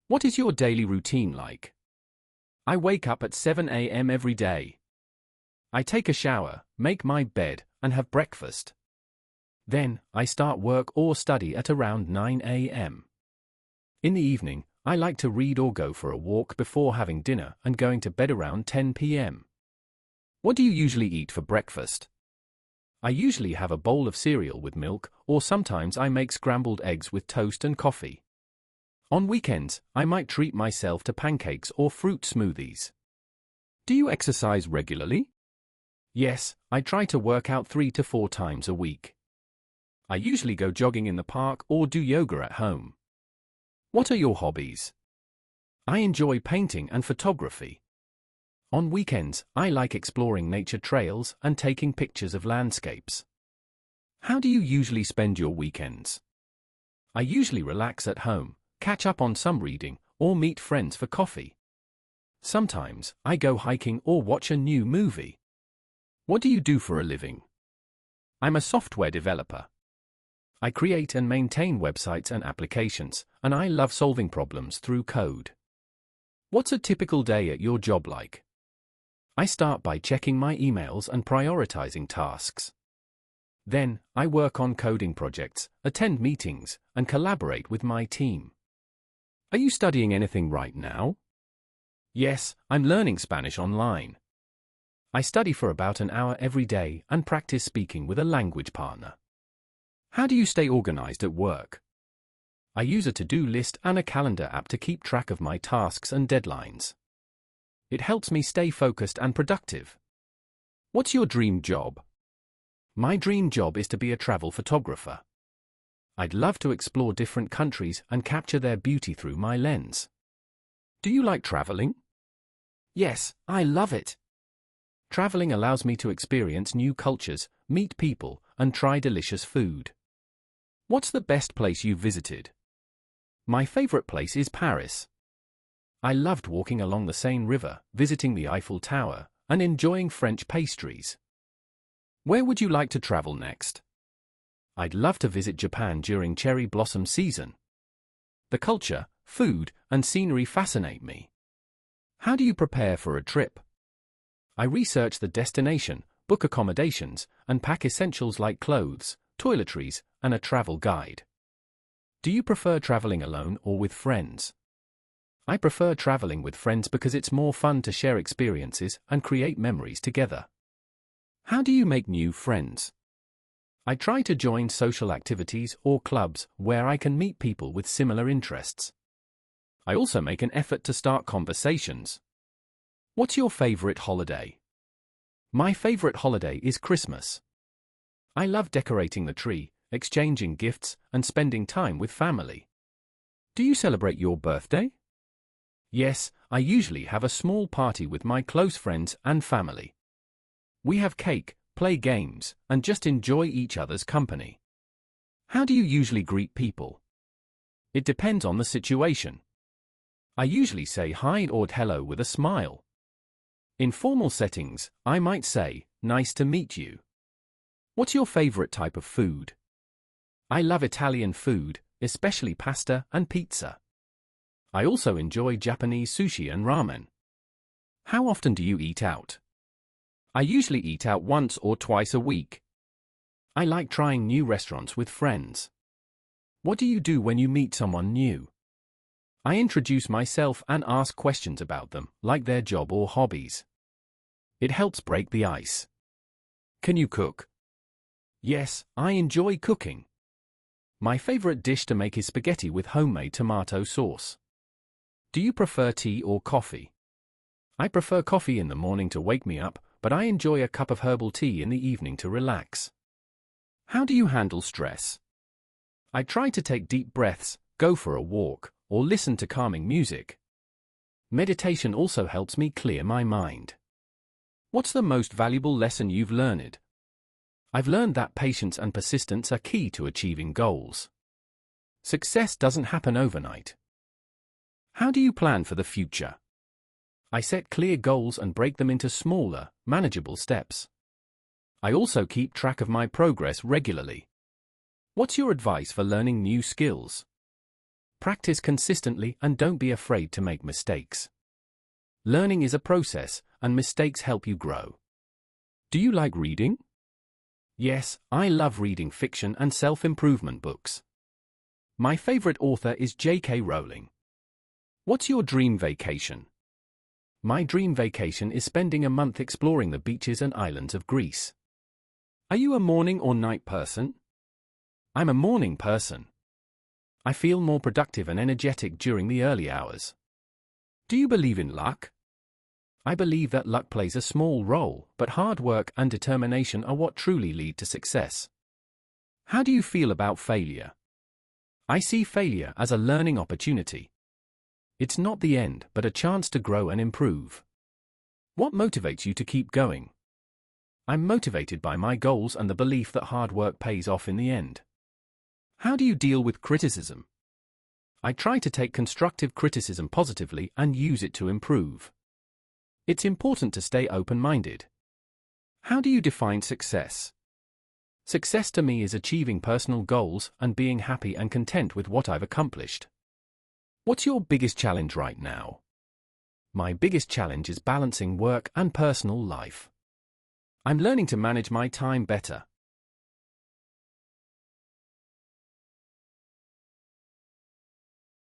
What is your daily routine like? I wake up at 7 a.m. every day. I take a shower, make my bed, and have breakfast. Then, I start work or study at around 9 a.m. In the evening, I like to read or go for a walk before having dinner and going to bed around 10 p.m. What do you usually eat for breakfast? I usually have a bowl of cereal with milk, or sometimes I make scrambled eggs with toast and coffee. On weekends, I might treat myself to pancakes or fruit smoothies. Do you exercise regularly? Yes, I try to work out 3 to 4 times a week. I usually go jogging in the park or do yoga at home. What are your hobbies? I enjoy painting and photography. On weekends, I like exploring nature trails and taking pictures of landscapes. How do you usually spend your weekends? I usually relax at home, catch up on some reading, or meet friends for coffee. Sometimes, I go hiking or watch a new movie. What do you do for a living? I'm a software developer. I create and maintain websites and applications, and I love solving problems through code. What's a typical day at your job like? I start by checking my emails and prioritizing tasks. Then, I work on coding projects, attend meetings, and collaborate with my team. Are you studying anything right now? Yes, I'm learning Spanish online. I study for about an hour every day and practice speaking with a language partner. How do you stay organized at work? I use a to-do list and a calendar app to keep track of my tasks and deadlines. It helps me stay focused and productive. What's your dream job? My dream job is to be a travel photographer. I'd love to explore different countries and capture their beauty through my lens. Do you like traveling? Yes, I love it. Traveling allows me to experience new cultures, meet people, and try delicious food. What's the best place you've visited? My favorite place is Paris. I loved walking along the Seine River, visiting the Eiffel Tower, and enjoying French pastries. Where would you like to travel next? I'd love to visit Japan during cherry blossom season. The culture, food, and scenery fascinate me. How do you prepare for a trip? I research the destination, book accommodations, and pack essentials like clothes, toiletries, and a travel guide. Do you prefer traveling alone or with friends? I prefer traveling with friends because it's more fun to share experiences and create memories together. How do you make new friends? I try to join social activities or clubs where I can meet people with similar interests. I also make an effort to start conversations. What's your favorite holiday? My favorite holiday is Christmas. I love decorating the tree, exchanging gifts, and spending time with family. Do you celebrate your birthday? Yes, I usually have a small party with my close friends and family. We have cake, play games, and just enjoy each other's company. How do you usually greet people? It depends on the situation. I usually say hi or hello with a smile. In formal settings, I might say, "Nice to meet you." What's your favorite type of food? I love Italian food, especially pasta and pizza. I also enjoy Japanese sushi and ramen. How often do you eat out? I usually eat out once or twice a week. I like trying new restaurants with friends. What do you do when you meet someone new? I introduce myself and ask questions about them, like their job or hobbies. It helps break the ice. Can you cook? Yes, I enjoy cooking. My favorite dish to make is spaghetti with homemade tomato sauce. Do you prefer tea or coffee? I prefer coffee in the morning to wake me up, but I enjoy a cup of herbal tea in the evening to relax. How do you handle stress? I try to take deep breaths, go for a walk, or listen to calming music. Meditation also helps me clear my mind. What's the most valuable lesson you've learned? I've learned that patience and persistence are key to achieving goals. Success doesn't happen overnight. How do you plan for the future? I set clear goals and break them into smaller, manageable steps. I also keep track of my progress regularly. What's your advice for learning new skills? Practice consistently and don't be afraid to make mistakes. Learning is a process, and mistakes help you grow. Do you like reading? Yes, I love reading fiction and self-improvement books. My favorite author is J.K. Rowling. What's your dream vacation? My dream vacation is spending a month exploring the beaches and islands of Greece. Are you a morning or night person? I'm a morning person. I feel more productive and energetic during the early hours. Do you believe in luck? I believe that luck plays a small role, but hard work and determination are what truly lead to success. How do you feel about failure? I see failure as a learning opportunity. It's not the end, but a chance to grow and improve. What motivates you to keep going? I'm motivated by my goals and the belief that hard work pays off in the end. How do you deal with criticism? I try to take constructive criticism positively and use it to improve. It's important to stay open-minded. How do you define success? Success to me is achieving personal goals and being happy and content with what I've accomplished. What's your biggest challenge right now? My biggest challenge is balancing work and personal life. I'm learning to manage my time better.